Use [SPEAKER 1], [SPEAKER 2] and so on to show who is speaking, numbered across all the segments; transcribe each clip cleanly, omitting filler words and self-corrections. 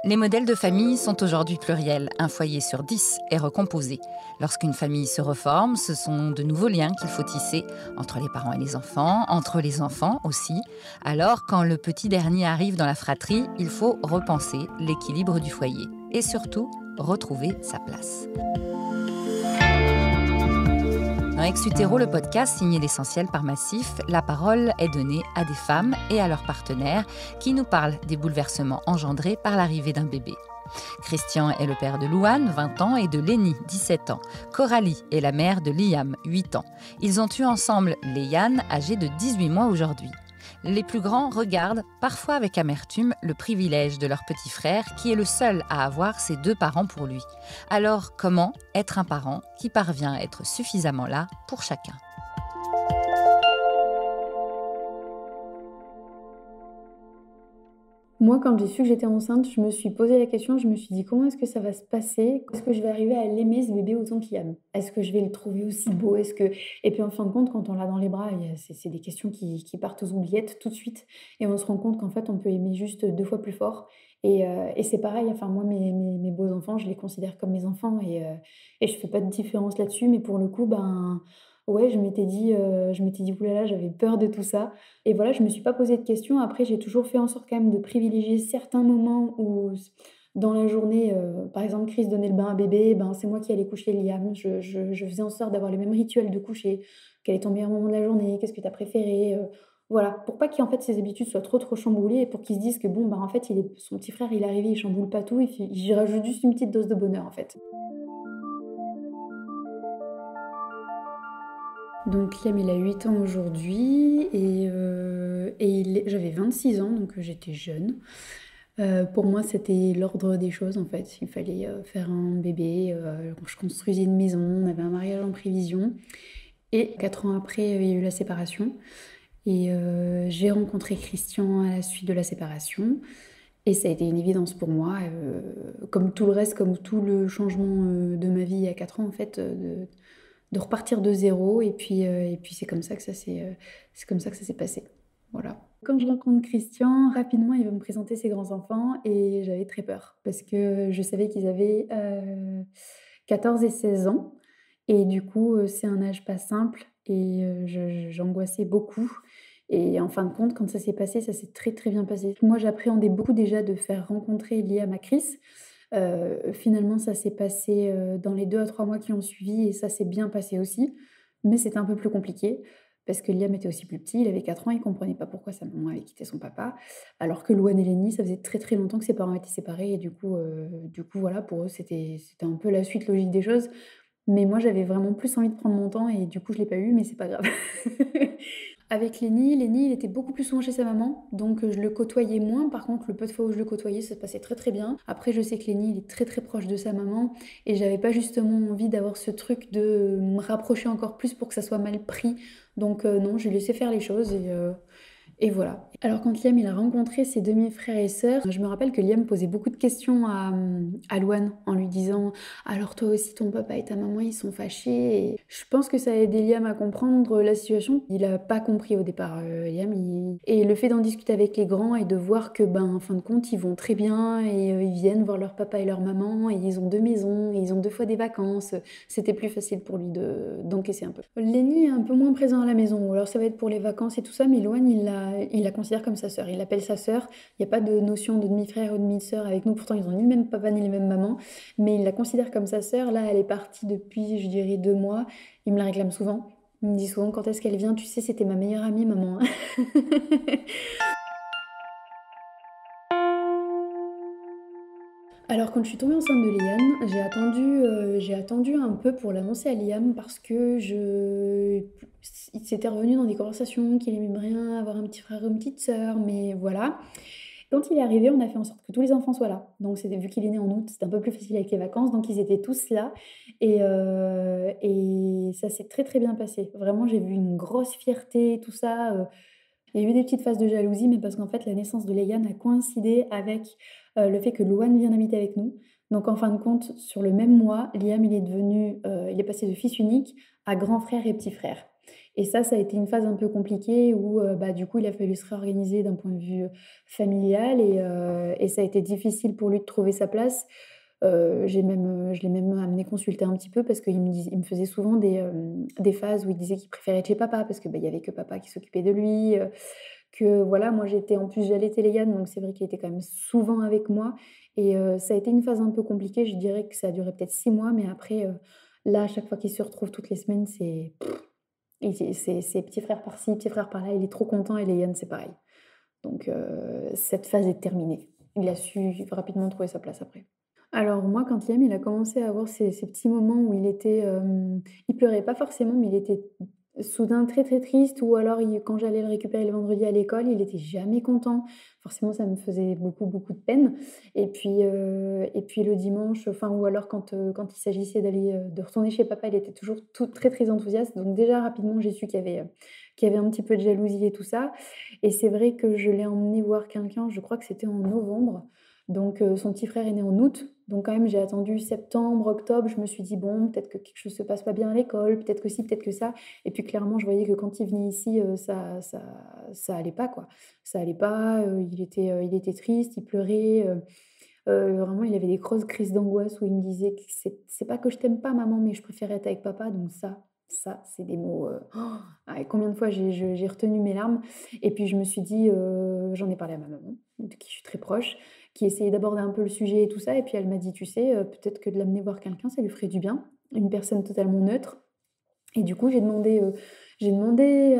[SPEAKER 1] Les modèles de famille sont aujourd'hui pluriels. Un foyer sur 10 est recomposé. Lorsqu'une famille se reforme, ce sont de nouveaux liens qu'il faut tisser entre les parents et les enfants, entre les enfants aussi. Alors, quand le petit dernier arrive dans la fratrie, il faut repenser l'équilibre du foyer et surtout retrouver sa place. Dans Ex-Utéro, le podcast signé l'essentiel par Massif, la parole est donnée à des femmes et à leurs partenaires qui nous parlent des bouleversements engendrés par l'arrivée d'un bébé. Christian est le père de Louane, 20 ans, et de Lénie, 17 ans. Coralie est la mère de Liam, 8 ans. Ils ont eu ensemble Léane, âgée de 18 mois aujourd'hui. Les plus grands regardent, parfois avec amertume, le privilège de leur petit frère qui est le seul à avoir ses 2 parents pour lui. Alors, comment être un parent qui parvient à être suffisamment là pour chacun ?
[SPEAKER 2] Moi, quand j'ai su que j'étais enceinte, je me suis posé la question, je me suis dit comment est-ce que ça va se passer? Est-ce que je vais arriver à l'aimer ce bébé autant qu'il aime? Est-ce que je vais le trouver aussi beau? Et puis en fin de compte, quand on l'a dans les bras, c'est des questions qui partent aux oubliettes tout de suite. Et on se rend compte qu'en fait, on peut aimer juste 2 fois plus fort. Et c'est pareil, enfin moi, mes beaux enfants, je les considère comme mes enfants et je fais pas de différence là-dessus. Mais pour le coup, ben ouais, je m'étais dit: «Ouh là là», j'avais peur de tout ça. Et voilà, je me suis pas posé de questions. Après, j'ai toujours fait en sorte quand même de privilégier certains moments où dans la journée, par exemple, Chris donnait le bain à bébé, ben, c'est moi qui allais coucher Liam. Je faisais en sorte d'avoir le même rituel de coucher. Quel est ton meilleur moment de la journée? Qu'est-ce que tu as préféré? Voilà, pour pas qu'en fait ses habitudes soient trop chamboulées et pour qu'il se dise que bon, ben, en fait, il est son petit frère, il est arrivé, il chamboule pas tout, il rajoute juste une petite dose de bonheur, en fait. Donc Liam, il a 8 ans aujourd'hui et j'avais 26 ans, donc j'étais jeune. Pour moi, c'était l'ordre des choses, en fait. Il fallait, faire un bébé, je construisais une maison, on avait un mariage en prévision et 4 ans après, il y a eu la séparation et j'ai rencontré Christian à la suite de la séparation et ça a été une évidence pour moi, comme tout le reste, comme tout le changement, de ma vie il y a 4 ans, en fait, de repartir de zéro et puis c'est comme ça que ça s'est passé. Voilà. Quand je rencontre Christian, rapidement, il va me présenter ses grands-enfants et j'avais très peur parce que je savais qu'ils avaient, 14 et 16 ans et du coup, c'est un âge pas simple et j'angoissais beaucoup et en fin de compte, quand ça s'est passé, ça s'est très, très bien passé. Moi, j'appréhendais beaucoup déjà de faire rencontrer Liam à Chris. Finalement, ça s'est passé, dans les 2 à 3 mois qui ont suivi et ça s'est bien passé aussi. Mais c'était un peu plus compliqué parce que Liam était aussi plus petit, il avait 4 ans, il comprenait pas pourquoi sa maman avait quitté son papa. Alors que Louane et Lénie, ça faisait très, très longtemps que ses parents étaient séparés et du coup, voilà, pour eux, c'était un peu la suite logique des choses. Mais moi, j'avais vraiment plus envie de prendre mon temps et du coup, je l'ai pas eu, mais c'est pas grave. Avec Lenny, il était beaucoup plus souvent chez sa maman, donc je le côtoyais moins. Par contre, le peu de fois où je le côtoyais, ça se passait très très bien. Après, je sais que Lenny, il est très très proche de sa maman et j'avais pas justement envie d'avoir ce truc de me rapprocher encore plus pour que ça soit mal pris. Donc non, j'ai laissé faire les choses et voilà. Alors quand Liam il a rencontré ses demi-frères et sœurs, je me rappelle que Liam posait beaucoup de questions à Louane en lui disant: «Alors toi aussi ton papa et ta maman ils sont fâchés?» Et je pense que ça a aidé Liam à comprendre la situation. Il a pas compris au départ, Liam et le fait d'en discuter avec les grands et de voir que, ben, en fin de compte, ils vont très bien et ils viennent voir leur papa et leur maman et ils ont 2 maisons et ils ont 2 fois des vacances, c'était plus facile pour lui d'encaisser un peu. Lenny est un peu moins présent à la maison, ou alors ça va être pour les vacances et tout ça, mais Loane, il la considère comme sa sœur. Il l'appelle sa sœur. Il n'y a pas de notion de demi-frère ou demi-sœur avec nous. Pourtant, ils ont ni le même papa ni les mêmes mamans, mais il la considère comme sa sœur. Là, elle est partie depuis, je dirais, 2 mois. Il me la réclame souvent. Il me dit souvent quand est-ce qu'elle vient. Tu sais, c'était ma meilleure amie, maman. Alors quand je suis tombée enceinte de Liam, j'ai attendu un peu pour l'annoncer à Liam parce que il s'était revenu dans des conversations qu'il aimait bien avoir un petit frère ou une petite sœur, mais voilà. Quand il est arrivé, on a fait en sorte que tous les enfants soient là. Donc c'était vu qu'il est né en août, c'était un peu plus facile avec les vacances, donc ils étaient tous là et ça s'est très, très bien passé. Vraiment, j'ai vu une grosse fierté, tout ça, il y a eu des petites phases de jalousie, mais parce qu'en fait, la naissance de Léane a coïncidé avec, le fait que Louane vienne habiter avec nous. Donc en fin de compte, sur le même mois, Liam, il est passé de fils unique à grand frère et petit frère. Et ça a été une phase un peu compliquée où, bah, du coup, il a fallu se réorganiser d'un point de vue, familial et ça a été difficile pour lui de trouver sa place. Je l'ai même amené consulter un petit peu parce il me faisait souvent des phases où il disait qu'il préférait être chez papa parce que, bah, il y avait que papa qui s'occupait de lui, que voilà, moi j'étais en plus j'allatais Léane, donc c'est vrai qu'il était quand même souvent avec moi et ça a été une phase un peu compliquée. Je dirais que ça a duré peut-être 6 mois, mais après, là, à chaque fois qu'il se retrouve toutes les semaines, c'est petit frère par-ci, petit frère par-là, il est trop content et Léane, c'est pareil. Donc cette phase est terminée. Il a su rapidement trouver sa place après. Alors moi, quand Liam, il a commencé à avoir ces petits moments où il pleurait pas forcément, mais il était soudain très, très triste ou alors quand j'allais le récupérer le vendredi à l'école, il était jamais content. Forcément, ça me faisait beaucoup, beaucoup de peine et puis le dimanche, enfin ou alors quand il s'agissait de retourner chez papa, il était toujours tout très, très enthousiaste. Donc déjà rapidement, j'ai su qu'il y avait un petit peu de jalousie et tout ça et c'est vrai que je l'ai emmené voir quelqu'un, je crois que c'était en novembre. Donc son petit frère est né en août, donc quand même j'ai attendu septembre, octobre, je me suis dit: «Bon, peut-être que quelque chose se passe pas bien à l'école, peut-être que ci, peut-être que ça» et puis clairement je voyais que quand il venait ici, ça allait pas quoi. Ça allait pas, il était triste, il pleurait, vraiment il avait des grosses crises d'angoisse où il me disait que: «C'est pas que je t'aime pas maman, mais je préfère être avec papa», donc ça c'est des mots, ah et combien de fois j'ai retenu mes larmes et puis je me suis dit, j'en ai parlé à ma maman, de qui je suis très proche, qui essayait d'aborder un peu le sujet et tout ça et puis elle m'a dit: «Tu sais, peut-être que de l'amener voir quelqu'un, ça lui ferait du bien, une personne totalement neutre». Et du coup, j'ai demandé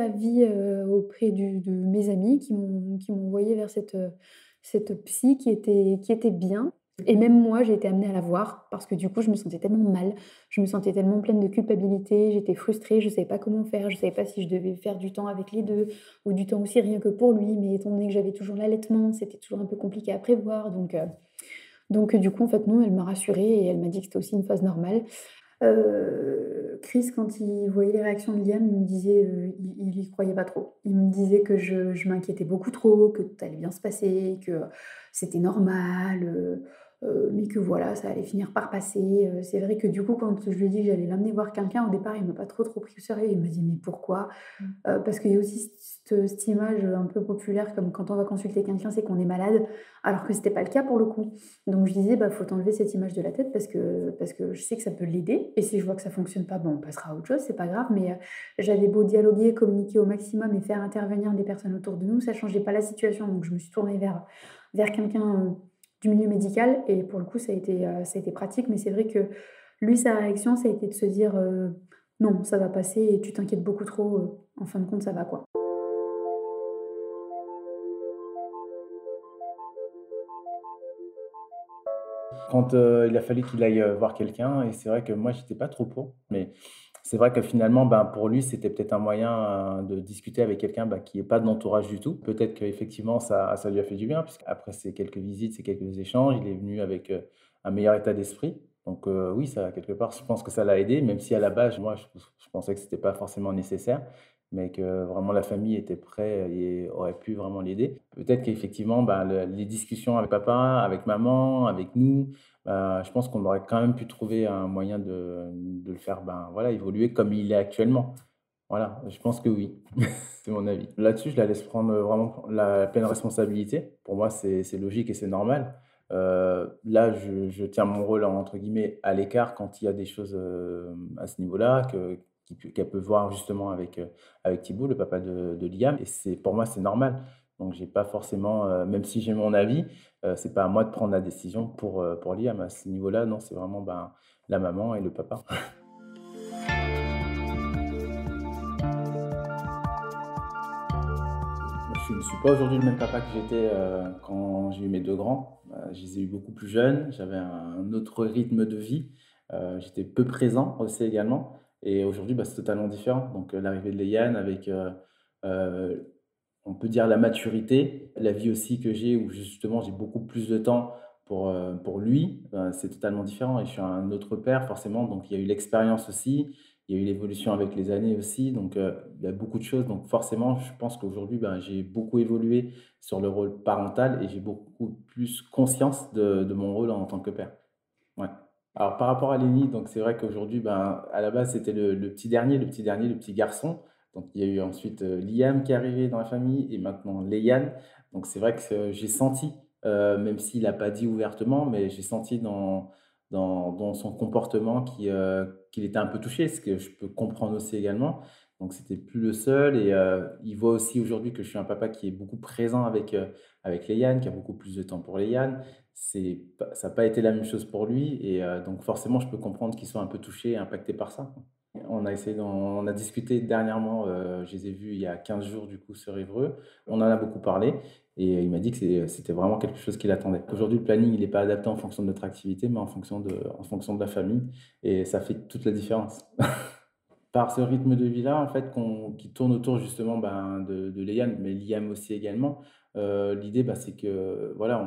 [SPEAKER 2] avis, auprès de mes amis qui m'ont envoyée vers cette psy qui était bien et même moi, j'ai été amenée à la voir parce que du coup, je me sentais tellement mal, je me sentais tellement pleine de culpabilité, j'étais frustrée, je ne savais pas comment faire, je ne savais pas si je devais faire du temps avec les 2 ou du temps aussi rien que pour lui, mais étant donné que j'avais toujours l'allaitement, c'était toujours un peu compliqué à prévoir donc du coup, en fait, non, elle m'a rassurée et elle m'a dit que c'était aussi une phase normale. Chris, quand il voyait les réactions de Liam, il me disait, il y croyait pas trop. Il me disait que je m'inquiétais beaucoup trop, que tout allait bien se passer, que c'était normal, mais que voilà, ça allait finir par passer. C'est vrai que du coup, quand je lui ai dit que j'allais l'amener voir quelqu'un, au départ, il m'a pas trop pris au sérieux. Il m'a dit: «Mais pourquoi?» Parce qu'il y a aussi cette image, un peu populaire comme quand on va consulter quelqu'un, c'est qu'on est malade, alors que c'était pas le cas pour le coup. Donc je disais: «Bah, faut t'enlever cette image de la tête parce que je sais que ça peut l'aider et si je vois que ça fonctionne pas, bon, on passera à autre chose, c'est pas grave». Mais j'avais beau dialoguer, communiquer au maximum et faire intervenir des personnes autour de nous, ça changeait pas la situation. Donc je me suis tournée vers quelqu'un, du milieu médical et pour le coup, ça a été pratique. Mais c'est vrai que lui, sa réaction, ça a été de se dire, «Non, ça va passer et tu t'inquiètes beaucoup trop, en fin de compte, ça va, quoi».
[SPEAKER 3] Quand, il a fallu qu'il aille, voir quelqu'un et c'est vrai que moi j'étais pas trop pour, mais c'est vrai que finalement, ben, pour lui, c'était peut-être un moyen, de discuter avec quelqu'un, bah, qui est pas de l'entourage du tout. Peut-être qu'effectivement ça lui a fait du bien puisqu'après ces quelques visites, ces quelques échanges, il est venu avec, un meilleur état d'esprit. Donc, oui, ça quelque part, je pense que ça l'a aidé, même si à la base, moi, je pensais que c'était pas forcément nécessaire, mais que vraiment la famille était prêt et aurait pu vraiment l'aider. Peut-être qu'effectivement, ben, les discussions avec papa, avec maman, avec nous, je pense qu'on aurait quand même pu trouver un moyen de le faire, ben, voilà, évoluer comme il est actuellement. Voilà, je pense que oui, c'est mon avis. Là-dessus, je la laisse prendre, vraiment la pleine responsabilité. Pour moi, c'est logique et c'est normal. Là, je tiens mon rôle, entre guillemets, «à l'écart» quand il y a des choses, à ce niveau-là qu'elle peut voir justement avec Thibaut, le papa de Liam et c'est pour moi, c'est normal. Donc j'ai pas forcément, même si j'ai mon avis, c'est pas à moi de prendre la décision pour Liam. À ce niveau-là, non, c'est vraiment, ben, la maman et le papa. Je ne suis pas aujourd'hui le même papa que j'étais, quand j'ai eu mes 2 grands. Je les ai eus beaucoup plus jeunes, j'avais un autre rythme de vie, j'étais peu présent aussi également et aujourd'hui, bah, c'est totalement différent. Donc, l'arrivée de Léiane avec, heu, on peut dire la maturité, la vie aussi que j'ai où justement j'ai beaucoup plus de temps pour lui, c'est totalement différent et je suis un autre père forcément, donc il y a eu l'expérience aussi, il y a eu l'évolution avec les années aussi, donc il y a beaucoup de choses, donc forcément je pense qu'aujourd'hui, ben, j'ai beaucoup évolué sur le rôle parental et j'ai beaucoup plus conscience de mon rôle en tant que père. Ouais. Alors par rapport à Léni, donc c'est vrai qu'aujourd'hui, ben, à la base, c'était le petit dernier, le petit garçon. Donc il y a eu ensuite, Liam qui est arrivé dans la famille et maintenant Léane. Donc c'est vrai que j'ai senti, même s'il n'a pas dit ouvertement, mais j'ai senti dans son comportement qu'il était un peu touché, ce que je peux comprendre aussi également. Donc c'était plus le seul et il voit aussi aujourd'hui que je suis un papa qui est beaucoup présent avec Léane, qui a beaucoup plus de temps pour Léane. Ça n'a pas été la même chose pour lui et donc forcément je peux comprendre qu'il soit un peu touché et impacté par ça. On a discuté dernièrement, je les ai vus il y a 15 jours du coup sur Évreux. On en a beaucoup parlé et il m'a dit que c'était vraiment quelque chose qu'il attendait. Aujourd'hui, le planning, il n'est pas adapté en fonction de notre activité, mais en fonction de la famille et ça fait toute la différence. Par ce rythme de vie-là, en fait, qui tourne autour justement, ben, de Léane, mais Liam aussi également, l'idée, bah, c'est que, voilà,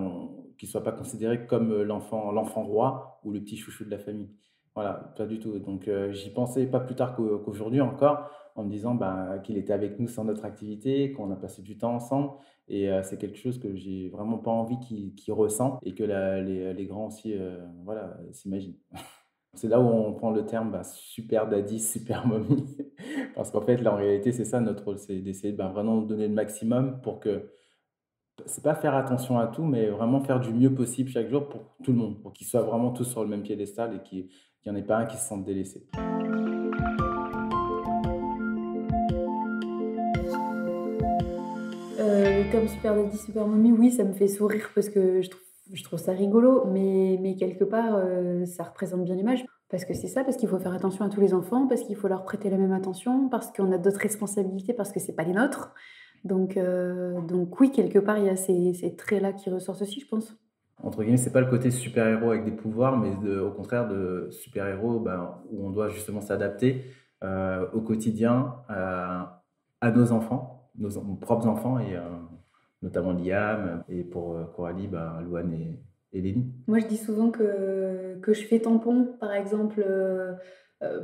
[SPEAKER 3] qu'il ne soit pas considéré comme, l'enfant roi ou le petit chouchou de la famille. Voilà, pas du tout. Donc j'y pensais pas plus tard qu'aujourd'hui encore, en me disant, ben, qu'il était avec nous sur notre activité, qu'on a passé du temps ensemble et c'est quelque chose que j'ai vraiment pas envie qu'il ressente et que les grands aussi, voilà, s'imaginent. C'est là où on prend le terme, bah, super daddy, super mommy. Parce qu'en fait, là, en réalité, c'est ça notre rôle, c'est d'essayer, bah, vraiment de donner le maximum pour que c'est pas faire attention à tout, mais vraiment faire du mieux possible chaque jour pour tout le monde, pour qu'ils soient vraiment tous sur le même piédestal et qu'il y en ait pas un qui se sente délaissé.
[SPEAKER 2] Comme Super Daddy, Super Mommy, oui, ça me fait sourire parce que je trouve ça rigolo, mais quelque part, ça représente bien l'image. Parce que c'est ça, parce qu'il faut faire attention à tous les enfants, parce qu'il faut leur prêter la même attention, parce qu'on a d'autres responsabilités, parce que c'est pas les nôtres. Donc oui, quelque part, il y a ces traits-là qui ressortent aussi, je pense.
[SPEAKER 3] Entre guillemets, c'est pas le côté super-héros avec des pouvoirs, mais au contraire de super-héros, ben, où on doit justement s'adapter au quotidien à nos enfants, nos propres enfants, et notamment Liam, et pour Coralie, ben, Louane et Lénie.
[SPEAKER 2] Moi, je dis souvent que je fais tampon, par exemple,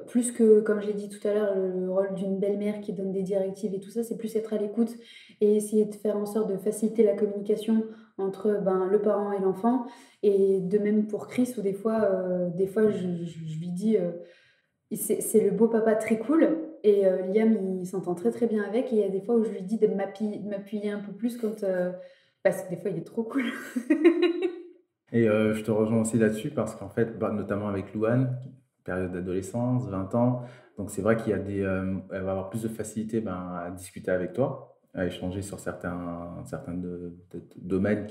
[SPEAKER 2] plus que, comme j'ai dit tout à l'heure, le rôle d'une belle-mère qui donne des directives et tout ça, c'est plus être à l'écoute et essayer de faire en sorte de faciliter la communication entre ben, le parent et l'enfant. Et de même pour Chris, où des fois je lui dis, c'est le beau papa très cool. Et Liam, il s'entend très très bien avec. Et il y a des fois où je lui dis de m'appuyer un peu plus parce que des fois, il est trop cool.
[SPEAKER 3] Et je te rejoins aussi là-dessus parce qu'en fait, bah, notamment avec Louane, période d'adolescence, 20 ans, donc c'est vrai qu'il y a elle va avoir plus de facilité, ben, à discuter avec toi, à échanger sur certains peut-être domaines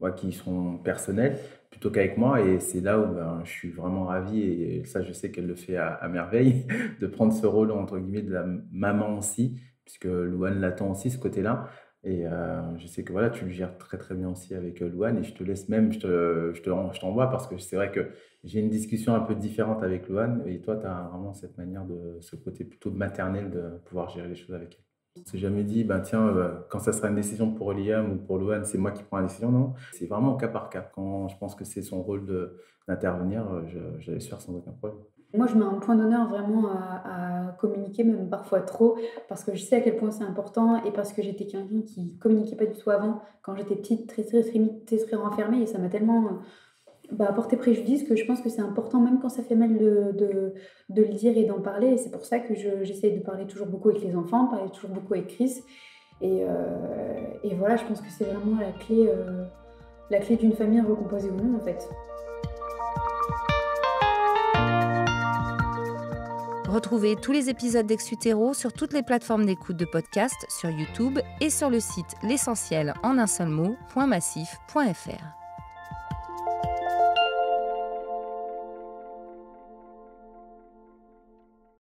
[SPEAKER 3] ouais, qui sont personnels, plutôt qu'avec moi. Et c'est là où ben, je suis vraiment ravi, et ça, je sais qu'elle le fait à merveille, de prendre ce rôle, entre guillemets, de la maman aussi, puisque Louane l'attend aussi, ce côté-là. Et je sais que voilà, tu le gères très très bien aussi avec Louane, et je te laisse même, je t'envoie parce que c'est vrai que j'ai une discussion un peu différente avec Louane, et toi, tu as vraiment cette manière ce côté plutôt maternel de pouvoir gérer les choses avec elle. On ne s'est jamais dit, ben tiens, quand ça sera une décision pour Liam ou pour Louane, c'est moi qui prends la décision. Non, c'est vraiment au cas par cas. Quand je pense que c'est son rôle d'intervenir, je laisse faire sans aucun problème.
[SPEAKER 2] Moi, je mets un point d'honneur vraiment à communiquer, même parfois trop, parce que je sais à quel point c'est important et parce que j'étais quelqu'un qui communiquait pas du tout avant, quand j'étais petite, très, très, très, très, très renfermée, et ça m'a tellement porté préjudice que je pense que c'est important, même quand ça fait mal, de le dire et d'en parler. Et c'est pour ça que j'essaye de parler toujours beaucoup avec les enfants, parler toujours beaucoup avec Chris. Et voilà, je pense que c'est vraiment la clé d'une famille recomposée ou non, en fait.
[SPEAKER 1] Retrouvez tous les épisodes d'Ex-Utéro sur toutes les plateformes d'écoute de podcast, sur YouTube et sur le site l'essentiel en un seul mot.massif.fr.